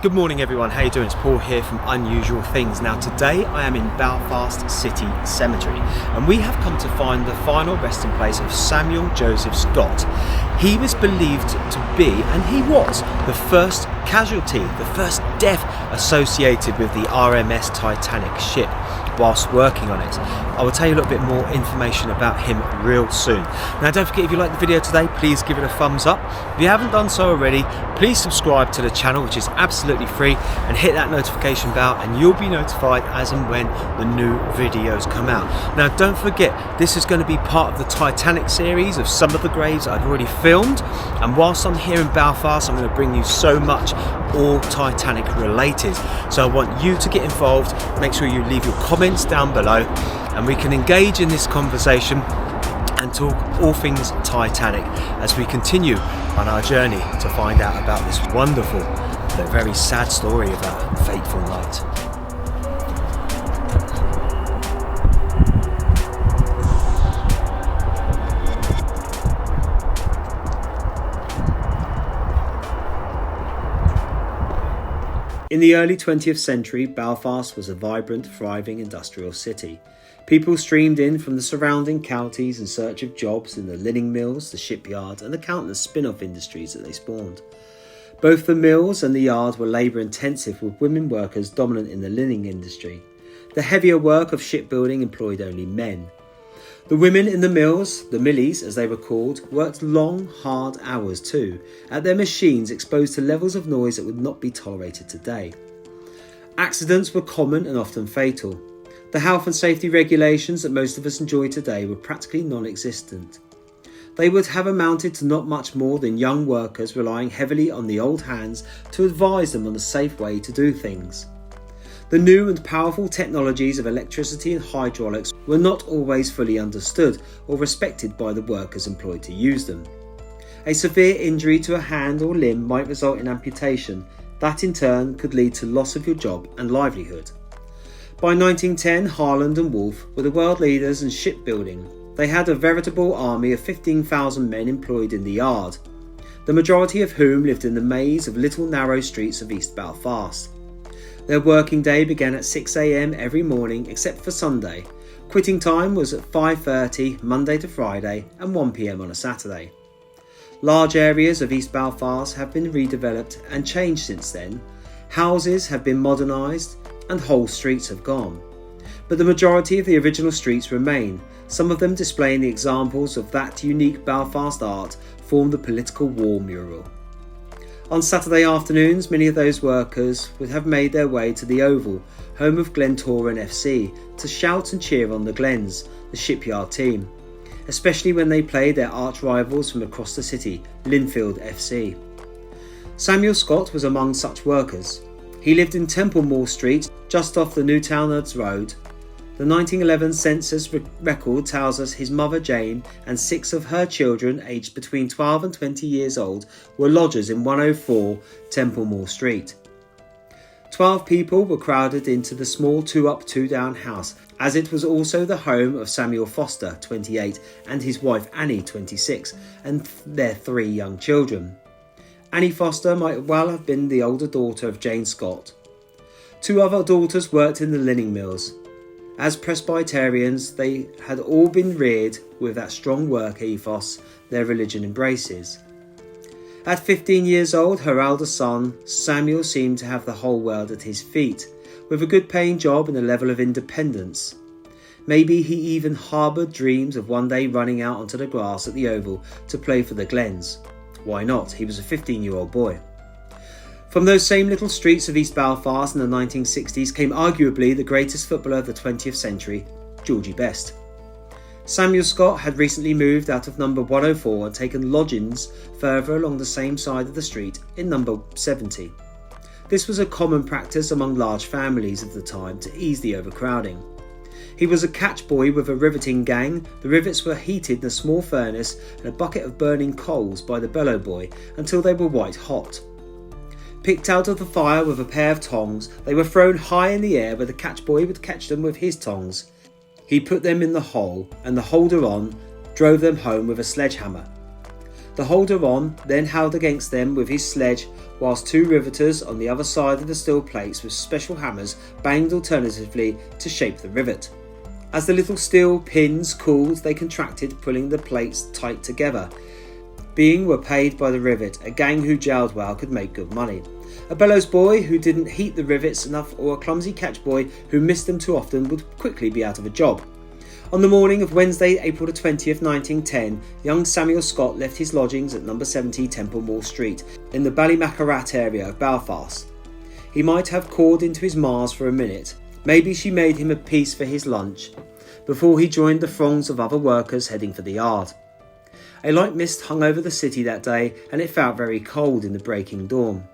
Good morning everyone, how you doing? It's Paul here from Unusual Things. Now today I am in Belfast City Cemetery and we have come to find the final resting place of Samuel Joseph Scott. He was believed to be, and he was, the first casualty, the first death associated with the RMS Titanic ship whilst working on it. I will tell you a little bit more information about him real soon. Now don't forget, if you like the video today, please give it a thumbs up. If you haven't done so already, please subscribe to the channel, which is absolutely free, and hit that notification bell and you'll be notified as and when the new videos come out. Now don't forget, this is going to be part of the Titanic series of some of the graves I've already filmed, and whilst I'm here in Belfast I'm going to bring you so much all Titanic related. So I want you to get involved. Make sure you leave your comments down below and we can engage in this conversation and talk all things Titanic as we continue on our journey to find out about this wonderful but very sad story of that fateful night. In the early 20th century, Belfast was a vibrant, thriving industrial city. People streamed in from the surrounding counties in search of jobs in the linning mills, the shipyard, and the countless spin-off industries that they spawned. Both the mills and the yard were labour-intensive, with women workers dominant in the linning industry. The heavier work of shipbuilding employed only men. The women in the mills, the millies as they were called, worked long, hard hours too, at their machines exposed to levels of noise that would not be tolerated today. Accidents were common and often fatal. The health and safety regulations that most of us enjoy today were practically non-existent. They would have amounted to not much more than young workers relying heavily on the old hands to advise them on the safe way to do things. The new and powerful technologies of electricity and hydraulics were not always fully understood or respected by the workers employed to use them. A severe injury to a hand or limb might result in amputation. That in turn could lead to loss of your job and livelihood. By 1910, Harland and Wolff were the world leaders in shipbuilding. They had a veritable army of 15,000 men employed in the yard, the majority of whom lived in the maze of little narrow streets of East Belfast. Their working day began at 6 a.m. every morning except for Sunday. Quitting time was at 5:30 Monday to Friday and 1 p.m. on a Saturday. Large areas of East Belfast have been redeveloped and changed since then. Houses have been modernised and whole streets have gone. But the majority of the original streets remain, some of them displaying the examples of that unique Belfast art formed the political war mural. On Saturday afternoons, many of those workers would have made their way to the Oval, home of Glentoran FC, to shout and cheer on the Glens, the shipyard team, especially when they played their arch rivals from across the city, Linfield FC. Samuel Scott was among such workers. He lived in Temple Moor Street, just off the Newtownards Road. The 1911 census record tells us his mother Jane and 6 of her children, aged between 12 and 20 years old, were lodgers in 104 Temple Moor Street. 12 people were crowded into the small 2-up 2-down house, as it was also the home of Samuel Foster, 28, and his wife Annie, 26, and their 3 young children. Annie Foster might well have been the older daughter of Jane Scott. 2 other daughters worked in the linning mills. As Presbyterians, they had all been reared with that strong work ethos their religion embraces. At 15 years old, her elder son, Samuel, seemed to have the whole world at his feet, with a good paying job and a level of independence. Maybe he even harboured dreams of one day running out onto the grass at the Oval to play for the Glens. Why not? He was a 15-year-old boy. From those same little streets of East Belfast in the 1960s came arguably the greatest footballer of the 20th century, Georgie Best. Samuel Scott had recently moved out of number 104 and taken lodgings further along the same side of the street in number 70. This was a common practice among large families of the time to ease the overcrowding. He was a catch boy with a riveting gang. The rivets were heated in a small furnace and a bucket of burning coals by the bellow boy until they were white hot. Picked out of the fire with a pair of tongs, they were thrown high in the air where the catch boy would catch them with his tongs. He put them in the hole and the holder on drove them home with a sledgehammer. The holder-on then held against them with his sledge, whilst two riveters on the other side of the steel plates with special hammers banged alternatively to shape the rivet. As the little steel pins cooled, they contracted, pulling the plates tight together. Being were paid by the rivet, a gang who jailed well could make good money. A bellows boy who didn't heat the rivets enough, or a clumsy catch boy who missed them too often, would quickly be out of a job. On the morning of Wednesday, April the 20th, 1910, young Samuel Scott left his lodgings at number 70 Temple Mall Street in the Ballymacarat area of Belfast. He might have called into his Mars for a minute. Maybe she made him a piece for his lunch, before he joined the throngs of other workers heading for the yard. A light mist hung over the city that day, and it felt very cold in the breaking dawn.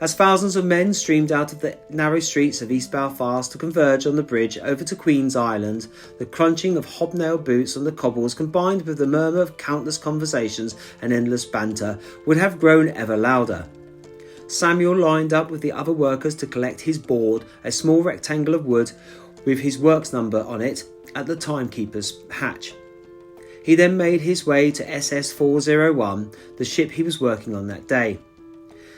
As thousands of men streamed out of the narrow streets of East Belfast to converge on the bridge over to Queen's Island, the crunching of hobnailed boots on the cobbles, combined with the murmur of countless conversations and endless banter, would have grown ever louder. Samuel lined up with the other workers to collect his board, a small rectangle of wood with his works number on it, at the timekeeper's hatch. He then made his way to SS 401, the ship he was working on that day.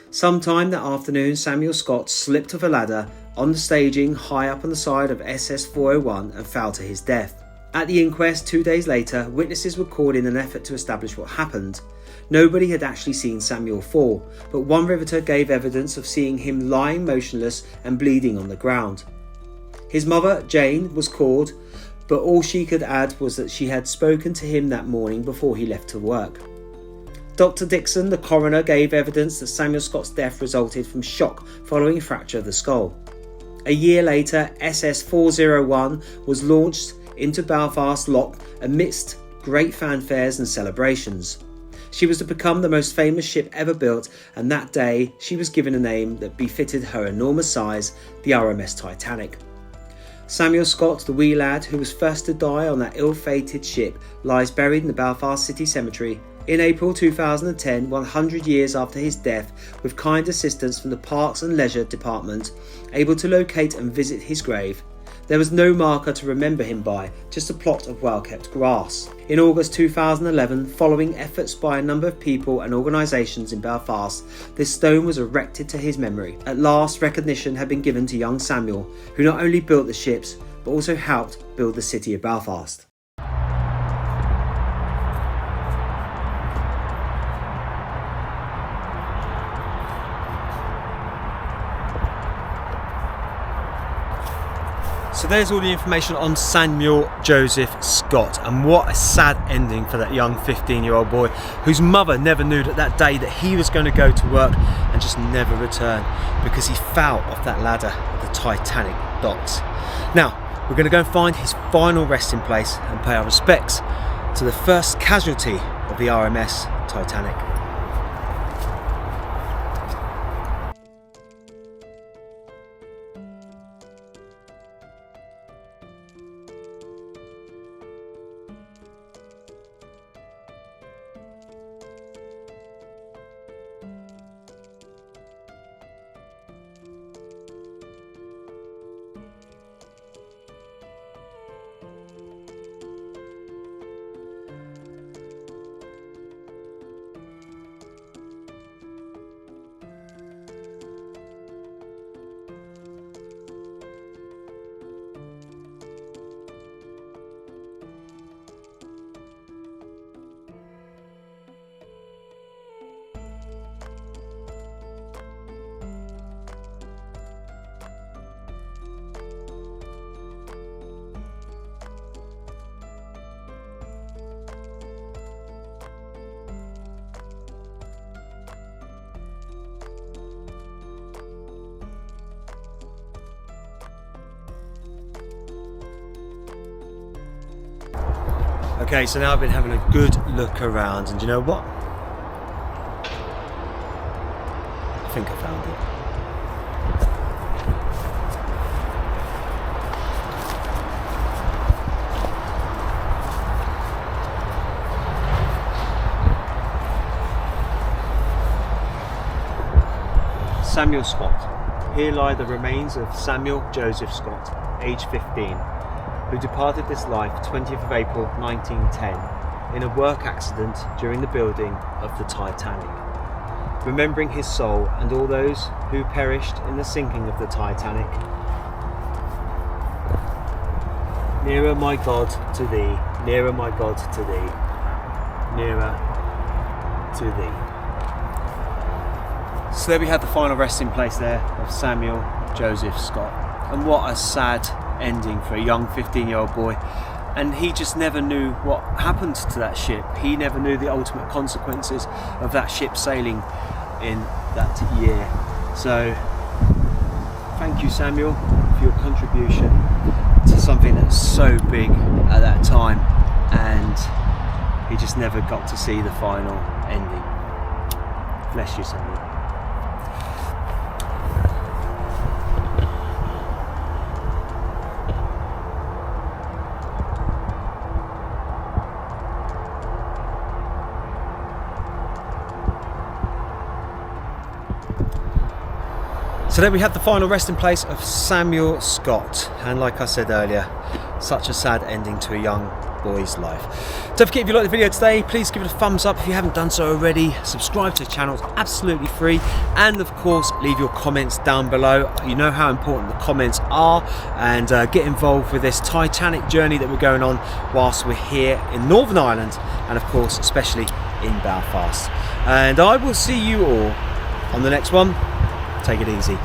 Sometime that afternoon, Samuel Scott slipped off a ladder on the staging high up on the side of SS 401 and fell to his death. At the inquest 2 days later, witnesses were called in an effort to establish what happened. Nobody had actually seen Samuel fall, but one riveter gave evidence of seeing him lying motionless and bleeding on the ground. His mother, Jane, was called, but all she could add was that she had spoken to him that morning before he left to work. Dr. Dixon, the coroner, gave evidence that Samuel Scott's death resulted from shock following a fracture of the skull. A year later, SS 401 was launched into Belfast Lock amidst great fanfares and celebrations. She was to become the most famous ship ever built, and that day she was given a name that befitted her enormous size, the RMS Titanic. Samuel Scott, the wee lad who was first to die on that ill-fated ship, lies buried in the Belfast City Cemetery. In April 2010, 100 years after his death, with kind assistance from the Parks and Leisure Department, able to locate and visit his grave. There was no marker to remember him by, just a plot of well-kept grass. In August 2011, following efforts by a number of people and organisations in Belfast, this stone was erected to his memory. At last, recognition had been given to young Samuel, who not only built the ships, but also helped build the city of Belfast. So there's all the information on Samuel Joseph Scott, and what a sad ending for that young 15-year-old boy whose mother never knew that day that he was going to go to work and just never return because he fell off that ladder at the Titanic docks. Now, we're going to go and find his final resting place and pay our respects to the first casualty of the RMS Titanic. Okay, so now I've been having a good look around, and you know what? I think I found it. Samuel Scott. Here lie the remains of Samuel Joseph Scott, aged 15. Who departed this life 20th of April 1910 in a work accident during the building of the Titanic. Remembering his soul and all those who perished in the sinking of the Titanic. Nearer, my God, to thee, nearer, my God, to thee, nearer to thee. So there we had the final resting place there of Samuel Joseph Scott. And what a sad ending for a young 15-year-old boy. And he just never knew what happened to that ship. He never knew the ultimate consequences of that ship sailing in that year. So thank you, Samuel, for your contribution to something that's so big at that time, and he just never got to see the final ending. Bless you, Samuel. So there we have the final resting place of Samuel Scott, and like I said earlier, such a sad ending to a young boy's life. Don't forget, if you like the video today, please give it a thumbs up if you haven't done so already. Subscribe to the channel, it's absolutely free, and of course leave your comments down below. You know how important the comments are, and get involved with this Titanic journey that we're going on whilst we're here in Northern Ireland, and of course especially in Belfast. And I will see you all on the next one. Take it easy.